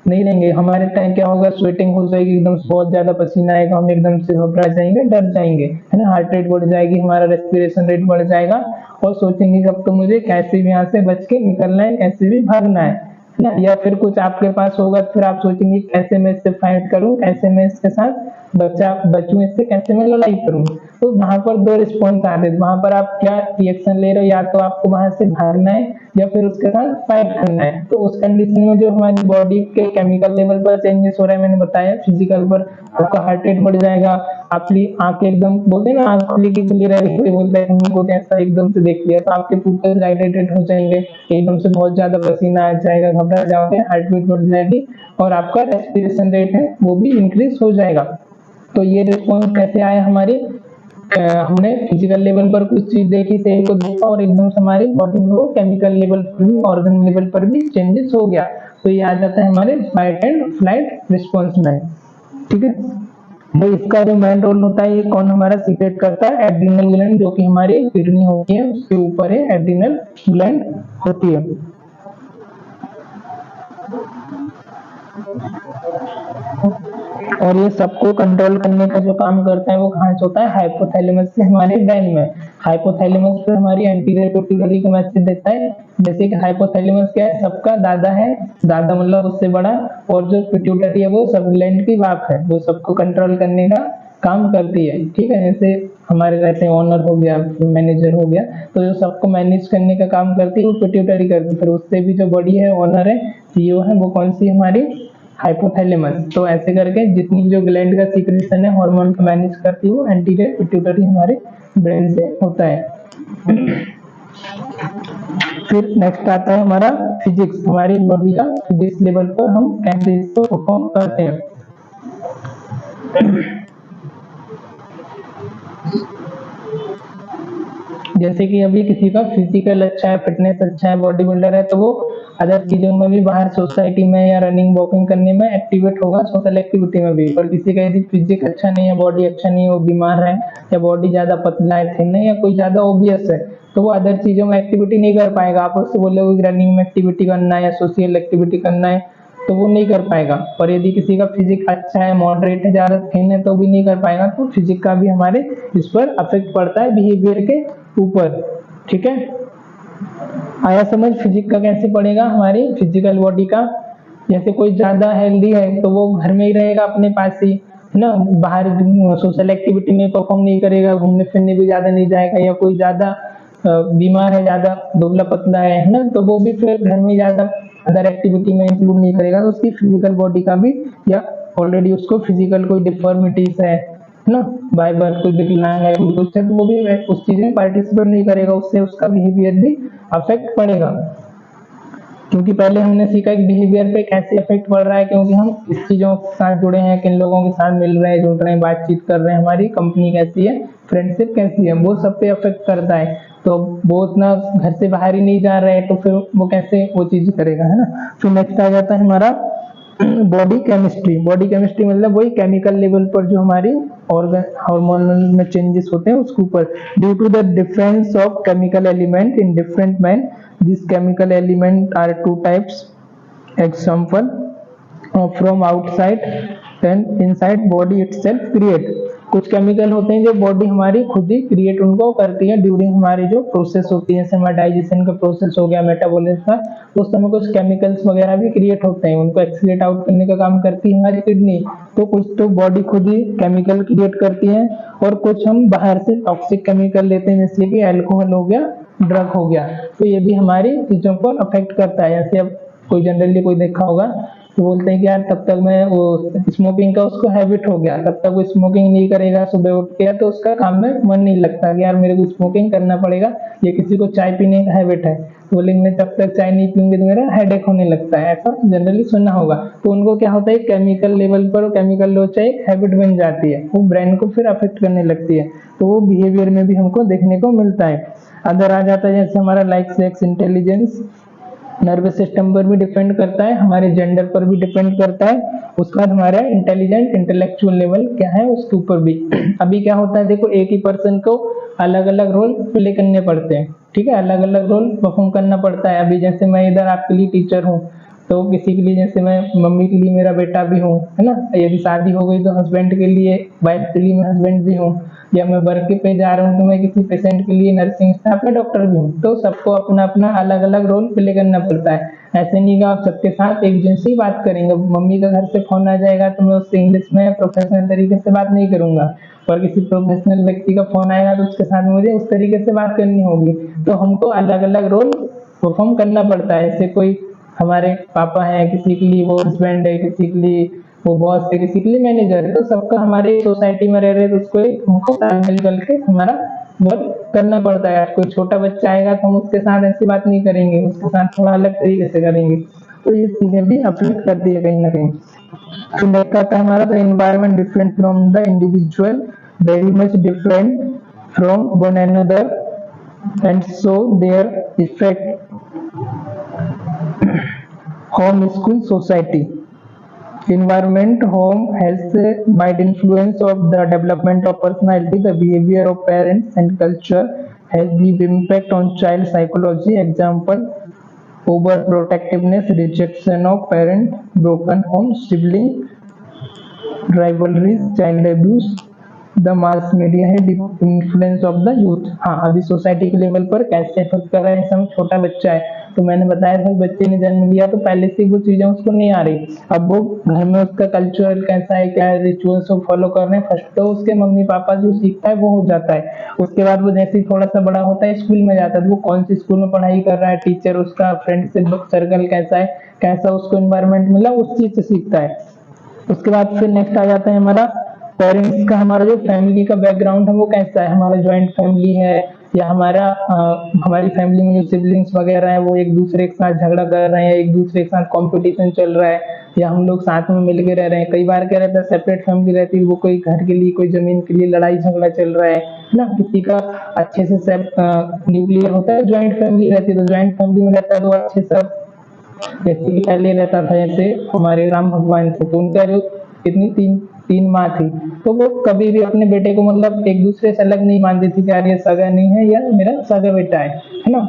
नहीं रहेंगे। हमारे टाइम क्या होगा? स्वेटिंग हो जाएगी, एकदम बहुत ज्यादा पसीना आएगा, हम एकदम से घबरा जाएंगे, डर जाएंगे, है ना। हार्ट रेट बढ़ जाएगी, हमारा रेस्पिरेशन रेट बढ़ जाएगा, और सोचेंगे कि अब तो मुझे कैसे भी यहाँ से बच के निकलना है, कैसे भी भागना है ना। या फिर कुछ आपके पास होगा, फिर आप सोचेंगे कैसे मैं इससे फाइट करूं, कैसे मैं इसके साथ बचूं, इससे कैसे मैं लड़ाई करूं। तो वहां पर दो रिस्पॉन्स आ रहे हैं, वहां पर आप क्या रिएक्शन ले रहे हो? या तो आपको वहां से भागना है, या फिर उसके साथ फाइट करना है। तो उस कंडीशन में जो हमारी बॉडी के केमिकल लेवल पर चेंजेस हो रहे हैं, मैंने बताया, फिजिकल पर आपका हार्ट रेट बढ़ जाएगा, आपकी आंखें एकदम बोलते हैं ना, आंख खुली की खुली रह गई, बोलते हैं हमको कैसा एकदम से देख लिया, तो आपके पिंपल्स डायलेटेड हो जाएंगे, एकदम से बहुत ज्यादा पसीना आ जाएगा, घबरा जाओगे, हार्ट बीट बढ़ जाएगी और आपका रेस्पिरेशन रेट है वो भी इंक्रीज हो जाएगा। तो ये रिस्पॉन्स कैसे आया हमारी, हमने फिजिकल लेवल पर कुछ चीज देखी, सेल को देखा और एकदम से हमारी बॉडी में वो केमिकल लेवल पर भी, ऑर्गन लेवल पर भी चेंजेस हो गया। तो ये आ जाता है हमारे फाइट एंड फ्लाइट रिस्पॉन्स में। ठीक है, तो इसका जो मेन रोल होता है, ये कौन हमारा सीक्रेट करता है, एड्रिनल ग्लैंड, जो कि हमारी किडनी होती है उसके ऊपर है एड्रिनल ग्लैंड होती है। और ये सबको कंट्रोल करने का जो काम करता है वो कहाँ से होता है, हाइपोथैलेमस से हमारे ब्रेन में। हाइपोथैलेमस पे हमारी एंटीरियर पिट्यूटरी को मैसेज देता है, जैसे कि हाइपोथैलेमस क्या है, सबका दादा है, दादा मतलब उससे बड़ा, और जो पिट्यूटरी है वो सब ग्लैंड की बाप है, वो सबको कंट्रोल करने का काम करती है। ठीक है, जैसे हमारे रहते हैं ओनर हो गया, मैनेजर हो गया, तो जो सबको मैनेज करने का काम करती है वो पिट्यूटरी करती है। फिर उससे भी जो बड़ी है, ओनर है, सीईओ है, वो कौन सी हमारी हाइपोथैलेमस। तो ऐसे करके जितनी जो ग्लैंड का सीक्रेशन है, हार्मोन को मैनेज करती है, वो एंटीरियर पिट्यूटरी हमारे ब्रेन से होता है। फिर नेक्स्ट आता है हमारा फिजिक्स, हमारी बॉडी का फिजिक्स लेवल पर हम कैसे इसको परफॉर्म करते हैं। जैसे कि अभी किसी का फिजिकल अच्छा है, फिटनेस अच्छा है, बॉडी बिल्डर है, तो वो अदर चीजों में भी, बाहर सोसाइटी में या रनिंग वॉकिंग करने में एक्टिवेट होगा, सोशल एक्टिविटी में भी। और किसी का यदि फिजिक अच्छा नहीं है, बॉडी अच्छा नहीं है, वो बीमार है या बॉडी ज्यादा पतला है, थिन है, या कोई ज्यादा ओबियस है, तो वो अदर चीजों में एक्टिविटी नहीं कर पाएगा। आप उससे बोलोगे रनिंग में एक्टिविटी करना है या सोशल एक्टिविटी करना है, तो वो नहीं कर पाएगा। और यदि किसी का फिजिक अच्छा है, मॉडरेट है, ज्यादा थिन है, तो भी नहीं कर पाएगा। तो फिजिक का भी हमारे इस पर अफेक्ट पड़ता है बिहेवियर के ऊपर। ठीक है, आया समझ फिजिक का कैसे पड़ेगा हमारी फिजिकल बॉडी का। जैसे कोई ज्यादा हेल्दी है तो वो घर में ही रहेगा अपने पास ही, है ना, बाहर सोशल एक्टिविटी में परफॉर्म नहीं करेगा, घूमने फिरने भी ज्यादा नहीं जाएगा। या कोई ज्यादा बीमार है, ज्यादा दुबला पतला है ना, तो वो भी फिर घर में ज्यादा अदर एक्टिविटी में इंक्लूड नहीं करेगा। तो उसकी फिजिकल बॉडी का भी, या ऑलरेडी उसको फिजिकल कोई डिफॉर्मिटीज है ना, बाय बर्थ कोई विकलांग है, कुछ है, तो वो भी उस चीज में पार्टिसिपेट नहीं करेगा, उससे उसका बिहेवियर भी अफेक्ट पड़ेगा। क्योंकि पहले हमने सीखा कि बिहेवियर पे कैसे इफेक्ट पड़ रहा है, क्योंकि हम इस चीजों के साथ जुड़े हैं, किन लोगों के साथ मिल रहे हैं, जुड़ रहे हैं, बातचीत कर रहे हैं, हमारी कंपनी कैसी है, फ्रेंडशिप कैसी है, वो सब पे अफेक्ट करता है। तो वो उतना घर से बाहर ही नहीं जा रहे हैं, तो फिर वो कैसे वो चीज करेगा, है ना। फिर नेक्स्ट आ जाता है हमारा बॉडी केमिस्ट्री। बॉडी केमिस्ट्री मतलब वही केमिकल लेवल पर जो हमारी ऑर्गन हार्मोनल में चेंजेस होते हैं उसके ऊपर। Due to the difference of chemical element in different man, this chemical element are two types, example from outside and inside body itself create. कुछ केमिकल होते हैं जो बॉडी हमारी खुद ही क्रिएट उनको करती है ड्यूरिंग हमारी जो प्रोसेस होती है, जैसे हमारा डाइजेशन का प्रोसेस हो गया, मेटाबॉलिज्म का, उस समय कुछ केमिकल्स वगैरह भी क्रिएट होते हैं, उनको एक्सक्रीट आउट करने का काम करती है हमारी किडनी। तो कुछ तो बॉडी खुद ही केमिकल क्रिएट करती है, और कुछ हम बाहर से टॉक्सिक केमिकल लेते हैं, जैसे कि अल्कोहल हो गया, ड्रग हो गया, तो ये भी हमारी चीजों को अफेक्ट करता है। जैसे अब कोई जनरली कोई देखा होगा तो बोलते हैं कि यार तब तक मैं वो स्मोकिंग का उसको हैबिट हो गया, तब तक वो स्मोकिंग नहीं करेगा सुबह उठ के, तो उसका काम में मन नहीं लगता कि यार मेरे को स्मोकिंग करना पड़ेगा। या किसी को चाय पीने का हैबिट है, तो बोलेंगे जब तक चाय नहीं पीऊंगी तो मेरा हेडेक होने लगता है, ऐसा जनरली सुनना होगा। तो उनको क्या होता है, केमिकल लेवल पर केमिकल लोचा एक हैबिट बन जाती है, वो ब्रेन को फिर अफेक्ट करने लगती है, तो वो बिहेवियर में भी हमको देखने को मिलता है। अदर आ जाता है जैसे हमारा like sex, intelligence, nervous system पर भी डिपेंड करता है, हमारे जेंडर पर भी डिपेंड करता है। उसके बाद हमारा इंटेलिजेंट इंटेलेक्चुअल लेवल क्या है उसके ऊपर भी। अभी क्या होता है, देखो एक ही पर्सन को अलग अलग रोल प्ले करने पड़ते हैं, ठीक है, अलग अलग रोल परफॉर्म करना पड़ता है। अभी जैसे मैं इधर आपके लिए टीचर हूँ, तो किसी के लिए जैसे मैं मम्मी के लिए मेरा बेटा भी हूँ, है ना, यदि शादी हो गई तो हस्बैंड के लिए, वाइफ के लिए मैं हस्बैंड भी हूँ, या मैं वर्क पे जा रहा हूँ तो मैं किसी पेशेंट के लिए नर्सिंग स्टाफ या डॉक्टर भी हूँ। तो सबको अपना अपना अलग अलग रोल प्ले करना पड़ता है। ऐसे नहीं कि आप सबके साथ एक जैसे ही बात करेंगे। मम्मी का घर से फोन आ जाएगा तो मैं उससे इंग्लिश में प्रोफेशनल तरीके से बात नहीं करूंगा, और किसी प्रोफेशनल व्यक्ति का फोन आएगा तो उसके साथ मुझे उस तरीके से बात करनी होगी। तो हमको अलग अलग रोल परफॉर्म करना पड़ता है। ऐसे कोई हमारे पापा हैं, किसी के लिए वो हस्बैंड है, किसी के लिए वो बॉस है, किसी के लिए मैनेजर है, तो सबका हमारे सोसाइटी में रह रहे तो उसको हमको मिल जुल के हमारा वर्क करना पड़ता है। कोई छोटा बच्चा आएगा तो हम उसके साथ ऐसी बात नहीं करेंगे, उसके साथ थोड़ा अलग तरीके से करेंगे। तो ये चीजें भी अफेक्ट करती है कहीं ना कहीं। तो नेक्स्ट आता है हमारा the environment different from the individual, very much different from one another, and so their effect home, school, society. Environment, home has a wide influence of the development of personality. The behavior of parents and culture has deep impact on child psychology. Example: overprotectiveness, rejection of parent, broken home, sibling rivalries, child abuse. The mass media है influence of the youth. हाँ, अभी society के level पर कैसे effect कर रहा है, जैसे छोटा बच्चा है तो मैंने बताया था बच्चे ने जन्म लिया तो पहले से वो चीजें उसको नहीं आ रही। अब वो घर में उसका कल्चरल कैसा है, क्या रिचुअल्स वो फॉलो कर रहे हैं, फर्स्ट तो उसके मम्मी पापा जो सीखता है वो हो जाता है। उसके बाद वो जैसे ही थोड़ा सा बड़ा होता है स्कूल में जाता है तो वो कौन सी स्कूल में पढ़ाई कर रहा है, टीचर उसका फ्रेंडशिप सर्कल कैसा है, कैसा उसको एनवायरमेंट मिला, उस चीज से सीखता है। उसके बाद फिर नेक्स्ट आ जाता है हमारा पेरेंट्स का, हमारा जो फैमिली का बैकग्राउंड है वो कैसा है, हमारा जॉइंट फैमिली है या हमारी फैमिली में जो सिबलिंग्स वगैरह है वो एक दूसरे के साथ झगड़ा कर रहे हैं, एक दूसरे के साथ कंपटीशन चल रहा है, या हम लोग साथ में मिलके रह रहे हैं। कई बार क्या रहता है सेपरेट फैमिली रहती है, वो कोई घर के लिए कोई जमीन के लिए लड़ाई झगड़ा चल रहा है ना, किसी का अच्छे से न्यूक्लियर होता है, ज्वाइंट फैमिली रहती है तो ज्वाइंट फैमिली में रहता है तो अच्छे से जैसे कि पहले रहता था, जैसे हमारे राम भगवान थे तो उनका जो कितनी तीन तीन माँ थी, तो वो कभी भी अपने बेटे को मतलब एक दूसरे से अलग नहीं मानती थी कि यार ये सगा नहीं है या मेरा सगा बेटा है ना।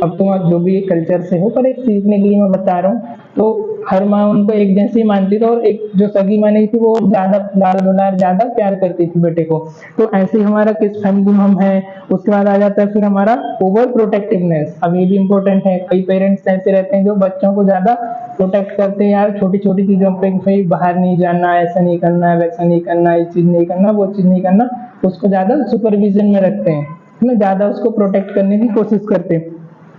अब तुम जो भी कल्चर से हो, पर एक सीखने के लिए मैं बता रहा हूँ। तो हर माँ उनको एक जैसी मानती थी, और एक जो सगी माँ नहीं थी वो ज्यादा लाड दुलार ज्यादा प्यार करती थी बेटे को। तो ऐसे ही हमारा किस फैमिली में हम है। उसके बाद आ जाता है फिर हमारा ओवर प्रोटेक्टिवनेस। अब ये भी इम्पोर्टेंट है, कई पेरेंट्स ऐसे रहते हैं जो बच्चों को ज्यादा प्रोटेक्ट करते हैं, यार छोटी छोटी चीजों पे भाई बाहर नहीं जाना, ऐसा नहीं करना, वैसा नहीं करना, ये चीज नहीं करना, वो चीज नहीं करना, उसको ज्यादा सुपरविजन में रखते हैं, है ना, ज्यादा उसको प्रोटेक्ट करने की कोशिश करते हैं।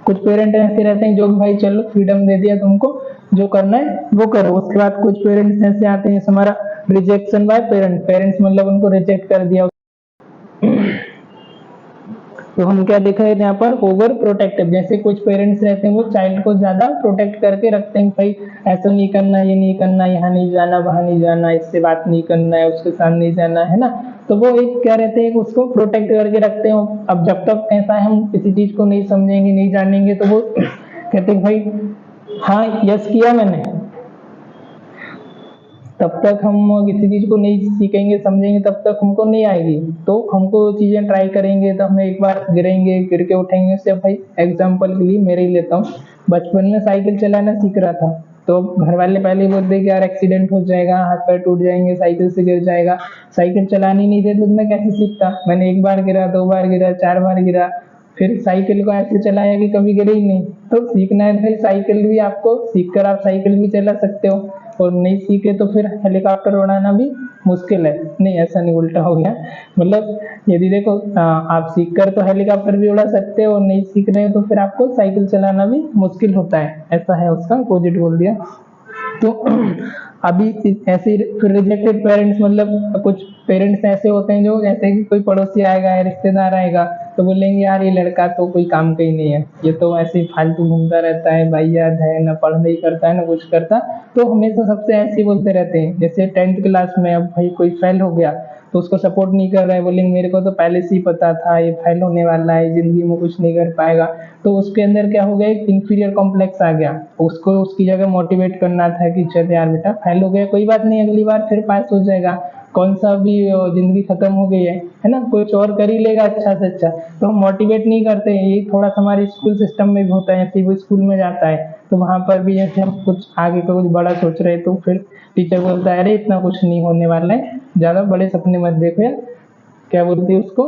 कुछ पेरेंट ऐसे रहते हैं जो भाई चलो फ्रीडम दे दिया तुमको, जो करना है वो करो। उसके बाद कुछ पेरेंट्स ऐसे आते हैं, हमारा रिजेक्शन बाय पेरेंट्स मतलब उनको रिजेक्ट कर दिया। तो हम क्या देखा है यहाँ पर, ओवर प्रोटेक्टिव। जैसे कुछ पेरेंट्स रहते हैं वो चाइल्ड को ज्यादा प्रोटेक्ट करके रखते हैं, भाई ऐसा नहीं करना, ये नहीं करना, यहाँ नहीं जाना, वहां नहीं जाना, इससे बात नहीं करना है, उसके साथ नहीं जाना है ना। तो वो एक क्या रहते हैं, उसको प्रोटेक्ट करके रखते हैं। अब जब तक ऐसा है हम किसी चीज को नहीं समझेंगे नहीं जानेंगे तो वो कहते हैं भाई हाँ यस किया मैंने, तब तक हम किसी चीज को नहीं सीखेंगे समझेंगे तब तक हमको नहीं आएगी। तो हमको चीजें ट्राई करेंगे तो हमें एक बार गिरेंगे, गिर के उठेंगे उससे। भाई एग्जाम्पल के लिए मेरे ही लेता हूँ, बचपन में साइकिल चलाना सीख रहा था तो घर वाले पहले ही बोलते कि यार एक्सीडेंट हो जाएगा, हाथ पैर टूट जाएंगे, साइकिल से गिर जाएगा। साइकिल चलानी नहीं देते तो मैं कैसे सीखता। मैंने एक बार गिरा, दो बार गिरा, चार बार गिरा, फिर साइकिल को ऐसे चलाया कि कभी गिरे ही नहीं। तो सीखना है भाई, साइकिल भी आपको सीख कर आप साइकिल भी चला सकते हो, और नहीं सीखे तो फिर हेलीकॉप्टर उड़ाना भी मुश्किल है। नहीं ऐसा नहीं, उल्टा हो गया। मतलब यदि देखो आप सीख कर तो हेलीकॉप्टर भी उड़ा सकते हो, और नहीं सीख रहे हो तो फिर आपको साइकिल चलाना भी मुश्किल होता है। ऐसा है, उसका अपोजिट बोल दिया। तो अभी ऐसे फिर रिजेक्टेड पेरेंट्स, मतलब कुछ पेरेंट्स ऐसे होते हैं जो जैसे कि कोई पड़ोसी आएगा या रिश्तेदार आएगा तो बोलेंगे यार ये लड़का तो कोई काम का ही नहीं है, ये तो ऐसे ही फालतू घूमता रहता है, वाहियात है, ना पढ़ाई करता है ना कुछ करता। तो हमेशा सबसे ऐसे ही बोलते रहते हैं। जैसे 10th क्लास में अब भाई कोई फेल हो गया तो उसको सपोर्ट नहीं कर रहा है, बोलेंगे मेरे को तो पहले से ही पता था ये फेल होने वाला है, जिंदगी में कुछ नहीं कर पाएगा। तो उसके अंदर क्या हो गया, एक इंफीरियर कॉम्प्लेक्स आ गया। उसको उसकी जगह मोटिवेट करना था कि चल यार बेटा फेल हो गया कोई बात नहीं, अगली बार फिर पास हो जाएगा, कौन सा भी जिंदगी खत्म हो गई है ना, कुछ और कर ही लेगा अच्छा से अच्छा। तो हम मोटिवेट नहीं करते हैं। ये थोड़ा सा हमारे स्कूल सिस्टम में भी होता है। जैसे वो स्कूल में जाता है तो वहां पर भी जैसे हम कुछ आगे का कुछ बड़ा सोच रहे हैं तो फिर टीचर बोलता है अरे इतना कुछ नहीं होने वाला है, ज्यादा बड़े सपने मत देखो यार, क्या बोलते हैं उसको,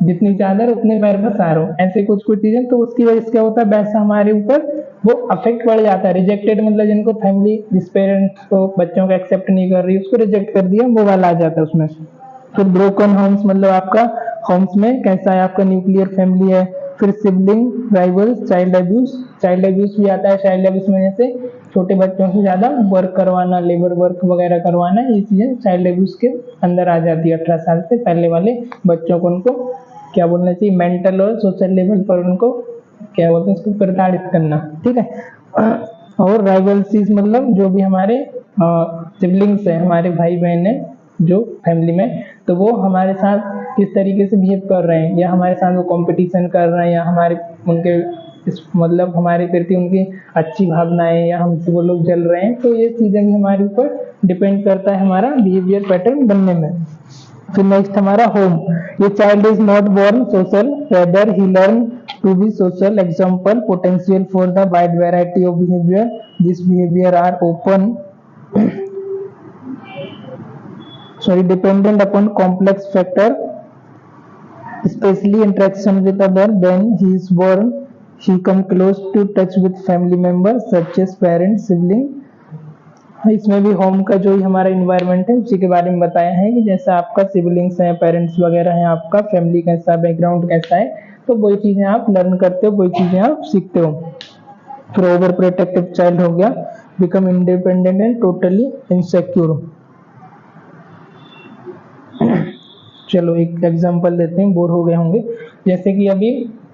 जितनी चादर उतने पैर पसारो, ऐसे कुछ कुछ चीजें। तो उसकी वजह से क्या होता है, वैसा हमारे ऊपर वो अफेक्ट पड़ जाता है। रिजेक्टेड मतलब जिनको फैमिली, जिस पेरेंट्स को बच्चों को एक्सेप्ट नहीं कर रही उसको रिजेक्ट कर दिया, वो वाला आ जाता है उसमें। फिर ब्रोकन होम्स मतलब आपका होम्स में कैसा है, आपका न्यूक्लियर फैमिली है। फिर सिबलिंग राइवल्स, चाइल्ड अब्यूज भी आता है। चाइल्ड अब्यूज में जैसे छोटे बच्चों से ज्यादा वर्क करवाना, लेबर वर्क वगैरह करवाना, ये चीजें चाइल्ड अब्यूज के अंदर आ जाती है। 18 साल से पहले वाले बच्चों को उनको क्या बोलना चाहिए, मेंटल और सोशल लेवल पर उनको क्या बोलते हैं, उसको प्रताड़ित करना, ठीक है। और राइवल्सीज मतलब जो भी हमारे सिबलिंग्स हैं, हमारे भाई बहन हैं जो फैमिली में, तो वो हमारे साथ किस तरीके से बिहेव कर रहे हैं, या हमारे साथ वो कंपटीशन कर रहे हैं, या हमारे उनके मतलब हमारे प्रति उनकी अच्छी भावनाएं, या हमसे वो लोग जल रहे हैं, तो ये चीजें भी हमारे ऊपर डिपेंड करता है हमारा बिहेवियर पैटर्न बनने में। फिर नेक्स्ट हमारा होम। ये child is not born social, rather he learn to be social. Example, potential for the wide variety of behaviour, this behaviour are open dependent upon complex factor, especially interaction with other. When he is born, he come close to touch with family members such as parents, sibling. इसमें भी home का जो हमारा environment है उसी के बारे में बताया है कि जैसा आपका सिबलिंग्स हैं, पेरेंट्स वगैरह हैं, आपका फैमिली कैसा, बैकग्राउंड कैसा है, तो वही चीजें आप लर्न करते हो, वही चीजें आप सीखते हो। फिर ओवर प्रोटेक्टिव चाइल्ड हो गया, become independent and totally insecure. चलो एक एग्जांपल देते हैं, बोर हो गए होंगे। जैसे कि अभी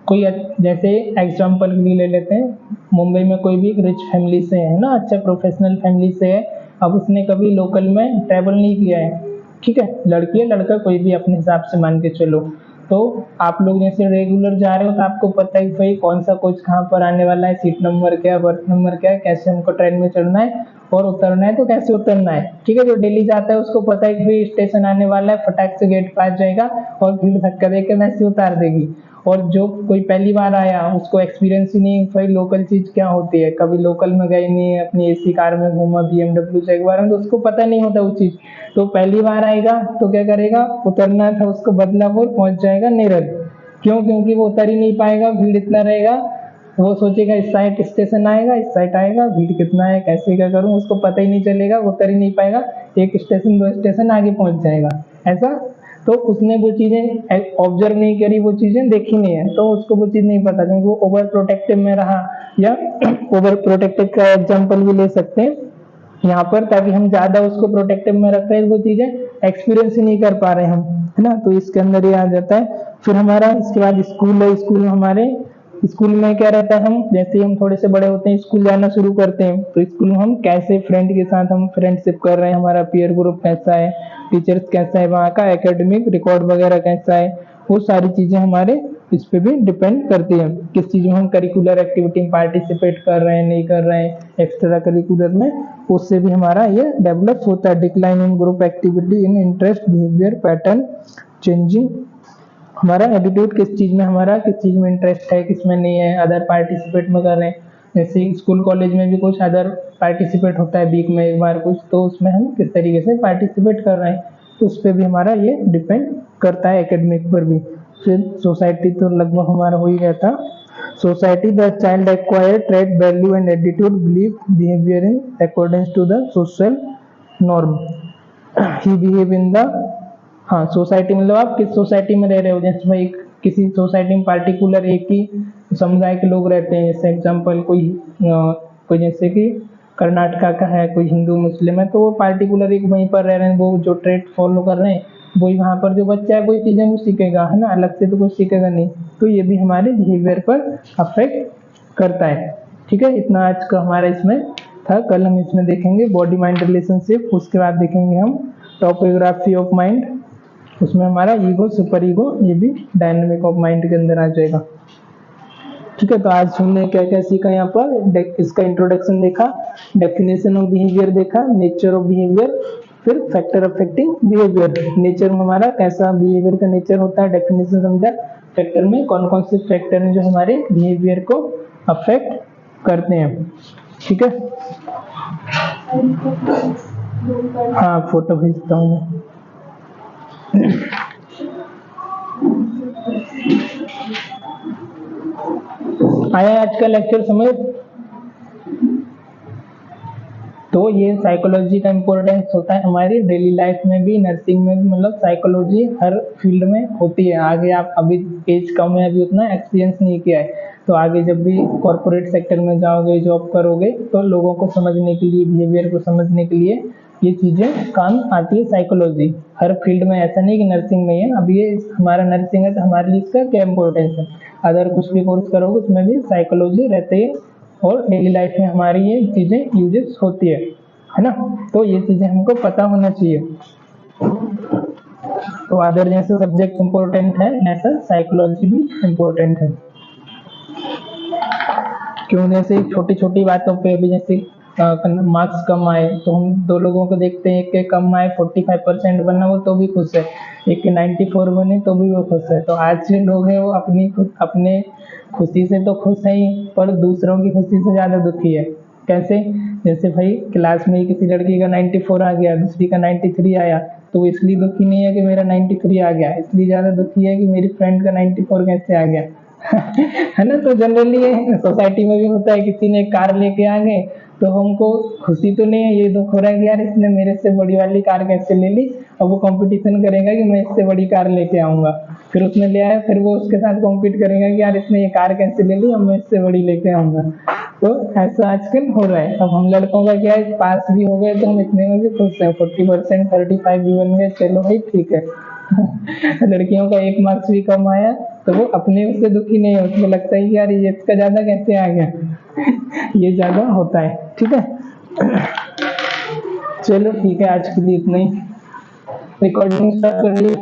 कोई जैसे एग्जांपल के लिए ले लेते हैं, मुंबई में कोई भी रिच फैमिली से है ना, अच्छा प्रोफेशनल फैमिली से है, अब उसने कभी लोकल में ट्रैवल नहीं किया है, ठीक है, लड़की है लड़का कोई भी अपने हिसाब से मान के चलो, तो आप लोग जैसे रेगुलर जा रहे हो तो आपको पता ही भाई कौन सा कोच कहाँ पर आने वाला है, सीट नंबर क्या, बर्थ नंबर क्या है, कैसे हमको ट्रेन में चढ़ना है और उतरना है तो कैसे उतरना है, ठीक है। जो डेली जाता है उसको पता है कि भाई स्टेशन आने वाला है, फटाक से गेट पास जाएगा और भीड़ धक्का देके वैसे उतार देगी। और जो कोई पहली बार आया उसको एक्सपीरियंस ही नहीं भाई लोकल चीज क्या होती है, कभी लोकल में गई नहीं है, अपनी एसी कार में घूमा BMW से एक बार में, तो उसको पता नहीं होता वो चीज, तो पहली बार आएगा तो क्या करेगा, उतरना था उसको बदलापुर, पहुंच जाएगा नेरल। क्यों? क्योंकि वो उतर ही नहीं पाएगा, भीड़ इतना रहेगा, वो सोचेगा इस साइड स्टेशन आएगा, इस साइड आएगा, भीड़ कितना है, कैसे क्या करूं, उसको पता ही नहीं चलेगा, वो उतर ही नहीं पाएगा, एक स्टेशन दो स्टेशन आगे पहुंच जाएगा ऐसा। तो उसने वो चीजें ऑब्जर्व नहीं करी, वो चीजें देखी नहीं है, तो उसको वो चीज नहीं पता, क्योंकि वो ओवर प्रोटेक्टिव में रहा। या ओवर प्रोटेक्टिव का एग्जाम्पल भी ले सकते हैं यहाँ पर, ताकि हम ज्यादा उसको प्रोटेक्टिव में रख रहे हैं, वो चीजें एक्सपीरियंस ही नहीं कर पा रहे हम, है ना, तो इसके अंदर ये आ जाता है। फिर हमारा इसके बाद स्कूल है। स्कूल में हमारे स्कूल में क्या रहता है, हम जैसे हम थोड़े से बड़े होते हैं, स्कूल जाना शुरू करते हैं, तो स्कूल में हम कैसे फ्रेंड के साथ हम फ्रेंडशिप कर रहे हैं, हमारा पीयर ग्रुप कैसा है, टीचर्स कैसा है, वहाँ का एकेडमिक रिकॉर्ड वगैरह कैसा है, वो सारी चीजें हमारे इस पे भी डिपेंड करती है। किस चीज में हम करिकुलर एक्टिविटी में पार्टिसिपेट कर रहे हैं, नहीं कर रहे हैं, एक्स्ट्रा करिकुलर में, उससे भी हमारा ये डेवलप होता है। Decline in group activity, in interest, behaviour pattern changing. हमारा एटीट्यूड किस चीज में, हमारा किस चीज में इंटरेस्ट है, किस में नहीं है, अदर पार्टिसिपेट में कर रहे हैं। जैसे स्कूल कॉलेज में भी कुछ अदर पार्टिसिपेट होता है वीक में एक बार कुछ, तो उसमें हम किस तरीके से पार्टिसिपेट कर रहे हैं, तो उस पर भी हमारा ये डिपेंड करता है, एकेडमिक पर भी। फिर सोसाइटी तो लगभग हमारा हो ही गया था। Society, the child acquire trait, value and attitude, believe, behaviour in according to the social norm, he behave in the, हाँ सोसाइटी मतलब आप किस सोसाइटी में रह रहे हो, जैसे भाई किसी सोसाइटी में पार्टिकुलर एक ही समुदाय के लोग रहते हैं, जैसे एग्जांपल कोई जैसे कि कर्नाटका का है, कोई हिंदू मुस्लिम है, तो वो पार्टिकुलर एक वहीं पर रह रहे हैं, वो जो ट्रेड फॉलो कर रहे हैं वही वहाँ पर जो बच्चा है वही चीजें वो सीखेगा, है ना, अलग से तो कुछ सीखेगा नहीं, तो ये भी हमारे बिहेवियर पर अफेक्ट करता है। ठीक है, इतना आज का हमारा इसमें था। कल हम इसमें देखेंगे बॉडी माइंड रिलेशनशिप, उसके बाद देखेंगे हम टॉपोग्राफी ऑफ माइंड, उसमें हमारा ईगो, सुपर ईगो, ये भी डायनेमिक ऑफ माइंड के अंदर आ जाएगा। ठीक है, तो आज हमने क्या क्या सीखा यहाँ पर, इसका इंट्रोडक्शन देखा, डेफिनेशन ऑफ बिहेवियर देखा, नेचर ऑफ बिहेवियर, फिर फैक्टर अफेक्टिंग बिहेवियर। नेचर में हमारा कैसा बिहेवियर का नेचर होता है, डेफिनेशन समझा, फैक्टर में कौन कौन से फैक्टर हैं जो हमारे बिहेवियर को अफेक्ट करते हैं। ठीक है, हाँ फोटो भेजता हूँ मैं। आया आज का लेक्चर समझ? तो ये साइकोलॉजी का इम्पोर्टेंस होता है हमारी डेली लाइफ में भी, नर्सिंग में भी, मतलब साइकोलॉजी हर फील्ड में होती है। आगे आप अभी एज कम है, अभी उतना एक्सपीरियंस नहीं किया है, तो आगे जब भी कॉर्पोरेट सेक्टर में जाओगे, जॉब करोगे, तो लोगों को समझने के लिए, बिहेवियर को समझने के लिए ये चीज़ें काम आती है साइकोलॉजी। हर फील्ड में, ऐसा नहीं कि नर्सिंग में ही है। अब ये हमारा नर्सिंग है तो हमारे लिए इसका क्या इम्पोर्टेंस है, अदर कुछ भी कोर्स करोगे उसमें भी साइकोलॉजी रहती है और डेली लाइफ में हमारी ये चीज़ें यूजेस होती है ना। तो ये चीज़ें हमको पता होना चाहिए। तो अदर जैसे सब्जेक्ट इम्पोर्टेंट है, ऐसा साइकोलॉजी भी इम्पोर्टेंट है। क्यों, जैसे छोटी छोटी बातों पे भी, जैसे मार्क्स कम आए तो हम दो लोगों को देखते हैं, एक के कम आए 45% बना वो तो भी खुश है, एक के 94 बने तो भी वो खुश है। तो आज के लोग हैं वो अपने खुशी से तो खुश है ही, पर दूसरों की खुशी से ज़्यादा दुखी है। कैसे, जैसे भाई क्लास में ही किसी लड़की का 94 आ गया, दूसरी का 93 आया, तो वो इसलिए दुखी नहीं है कि मेरा 93 आ गया, इसलिए ज़्यादा दुखी है कि मेरी फ्रेंड का 94 कैसे आ गया। है ना। तो जनरली ये सोसाइटी में भी होता है, किसी ने कार लेके आ गए तो हमको खुशी तो नहीं है, ये दुख हो रहा है कि यार इसने मेरे से बड़ी वाली कार कैसे ले ली। अब वो कंपटीशन करेगा कि मैं इससे बड़ी कार लेके आऊंगा, फिर उसने ले आया, फिर वो उसके साथ कॉम्पीट करेगा कि यार इसने ये कार कैसे ले ली, अब मैं इससे बड़ी लेके आऊंगा। तो ऐसा आजकल हो रहा है। अब हम लड़कों का क्या है, पास भी हो गए तो हम इतने में भी खुश हैं, 40%, 35 भी बन गए, चलो भाई ठीक है। लड़कियों का एक मार्क्स भी कम आया तो वो अपने उससे दुखी नहीं है, उसको लगता है कि यार ये इसका ज्यादा कैसे आ गया। ये ज्यादा होता है। ठीक है, चलो ठीक है, आज के लिए इतना ही। रिकॉर्डिंग स्टार्ट कर ली।